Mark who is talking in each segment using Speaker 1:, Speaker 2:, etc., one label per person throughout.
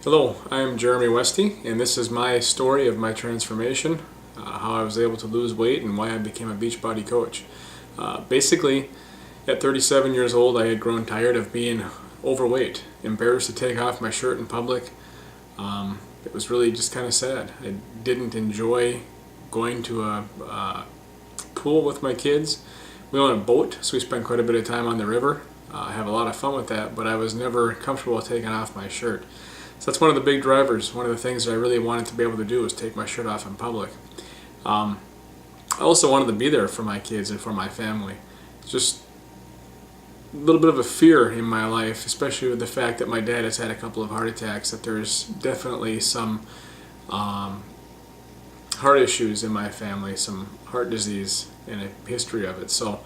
Speaker 1: Hello, I'm Jeremy Westy, and this is my story of my transformation, how I was able to lose weight and why I became a Beachbody coach. Basically, at 37 years old, I had grown tired of being overweight, embarrassed to take off my shirt in public. It was really just kind of sad. I didn't enjoy going to a pool with my kids. We own a boat, so we spend quite a bit of time on the river. I have a lot of fun with that, but I was never comfortable taking off my shirt. So that's one of the big drivers. One of the things that I really wanted to be able to do was take my shirt off in public. I also wanted to be there for my kids and for my family. It's just a little bit of a fear in my life, especially with the fact that my dad has had a couple of heart attacks, that there's definitely some heart issues in my family, some heart disease and a history of it. So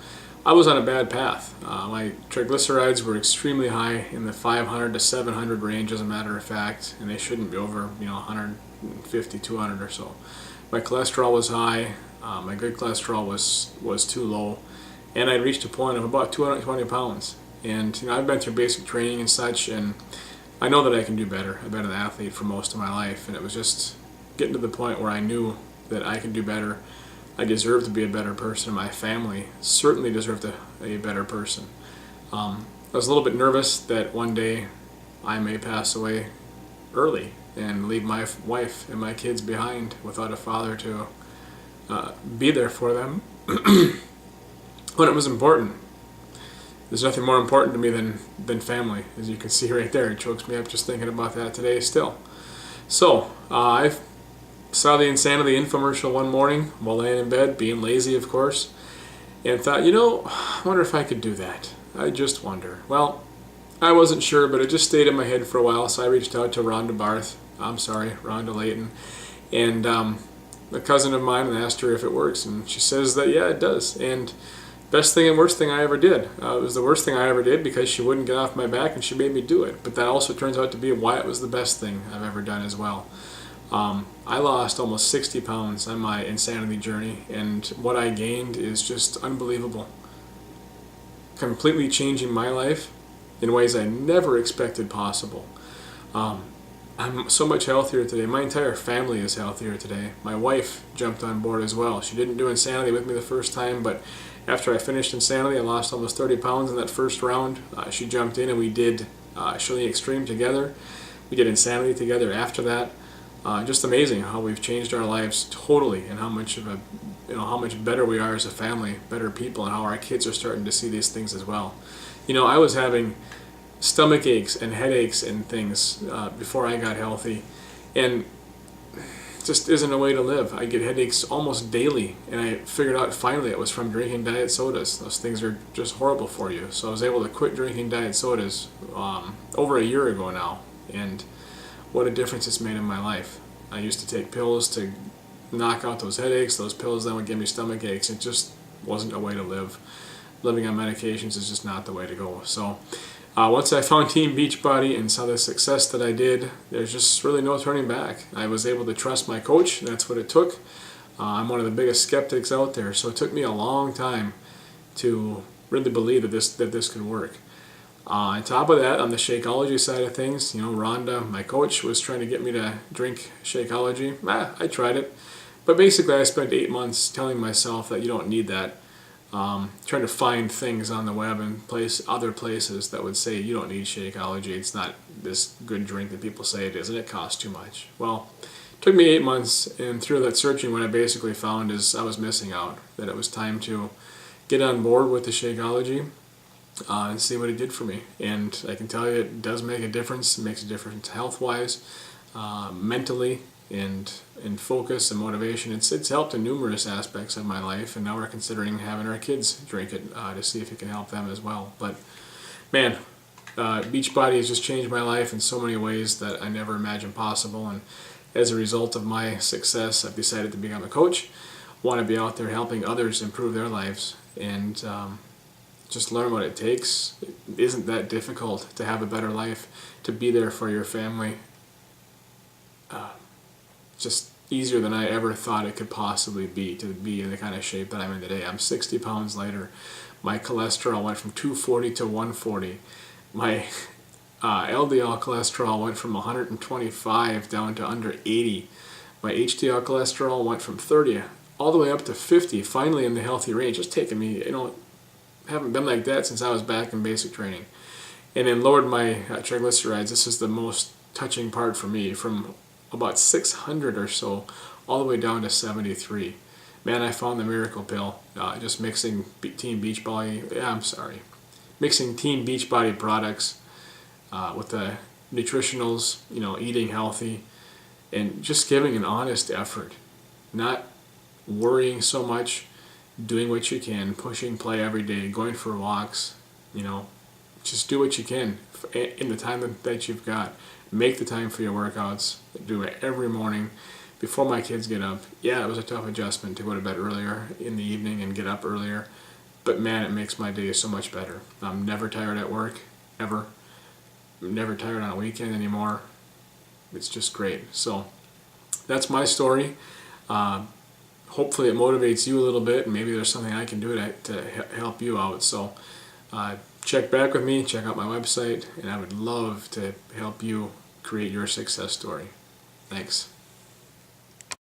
Speaker 1: I was on a bad path. My triglycerides were extremely high, in the 500 to 700 range, as a matter of fact, and they shouldn't be over 150, 200 or so. My cholesterol was high. My good cholesterol was too low, and I reached a point of about 220 pounds. And I've been through basic training and such, and I know that I can do better. I've been an athlete for most of my life, and it was just getting to the point where I knew that I could do better. I deserve to be a better person. My family certainly deserved a better person. I was a little bit nervous that one day I may pass away early and leave my wife and my kids behind without a father to be there for them. But it was important. There's nothing more important to me than family, as you can see right there. It chokes me up just thinking about that today still. So I saw the Insanity infomercial one morning while laying in bed, being lazy of course, and thought, I wonder if I could do that. I just wonder. Well, I wasn't sure, but it just stayed in my head for a while, so I reached out to Rhonda Layton, and a cousin of mine, and asked her if it works, and she says that yeah, it does. And best thing and worst thing I ever did. It was the worst thing I ever did because she wouldn't get off my back and she made me do it. But that also turns out to be why it was the best thing I've ever done as well. I lost almost 60 pounds on my insanity journey, and what I gained is just unbelievable. Completely changing my life in ways I never expected possible. I'm so much healthier today. My entire family is healthier today. My wife jumped on board as well. She didn't do insanity with me the first time, but after I finished insanity, I lost almost 30 pounds in that first round. She jumped in and we did ChaLEAN Extreme together. We did insanity together after that. Just amazing how we've changed our lives totally, and how much better we are as a family, better people, and how our kids are starting to see these things as well. I was having stomach aches and headaches and things before I got healthy, and it just isn't a way to live. I get headaches almost daily, and I figured out finally it was from drinking diet sodas. Those things are just horrible for you. So I was able to quit drinking diet sodas over a year ago now, and what a difference it's made in my life. I used to take pills to knock out those headaches. Those pills then would give me stomach aches. It just wasn't a way to live. Living on medications is just not the way to go. So once I found Team Beachbody and saw the success that I did, there's just really no turning back. I was able to trust my coach. That's what it took. I'm one of the biggest skeptics out there, so it took me a long time to really believe that this could work. On top of that, on the Shakeology side of things, Rhonda, my coach, was trying to get me to drink Shakeology. I tried it, but basically I spent 8 months telling myself that you don't need that. Trying to find things on the web and other places that would say you don't need Shakeology. It's not this good drink that people say it is, and it costs too much. Well, it took me 8 months, and through that searching, what I basically found is I was missing out. That it was time to get on board with the Shakeology. And see what it did for me. And I can tell you it does make a difference. It makes a difference health-wise, mentally, and in focus and motivation. It's helped in numerous aspects of my life, and now we're considering having our kids drink it to see if it can help them as well. But man, Beachbody has just changed my life in so many ways that I never imagined possible. And as a result of my success, I've decided to become a coach. Want to be out there helping others improve their lives, and just learn what it takes. It isn't that difficult to have a better life, to be there for your family. Just easier than I ever thought it could possibly be, to be in the kind of shape that I'm in today. I'm 60 pounds lighter. My cholesterol went from 240 to 140. My LDL cholesterol went from 125 down to under 80. My HDL cholesterol went from 30 all the way up to 50, finally in the healthy range. It's taken me, haven't been like that since I was back in basic training. And then lowered my triglycerides. This is the most touching part for me, from about 600 or so all the way down to 73. Man, I found the miracle pill. Just mixing Team Beachbody, mixing Team Beachbody products with the nutritionals, eating healthy, and just giving an honest effort, not worrying so much, doing what you can, pushing play every day, going for walks, just do what you can in the time that you've got. Make the time for your workouts. Do it every morning before my kids get up. Yeah, it was a tough adjustment to go to bed earlier in the evening and get up earlier, but man, it makes my day so much better. I'm never tired at work, ever. I'm never tired on a weekend anymore. It's just great. So that's my story. Hopefully it motivates you a little bit, and maybe there's something I can do to help you out. So check back with me, check out my website, and I would love to help you create your success story. Thanks.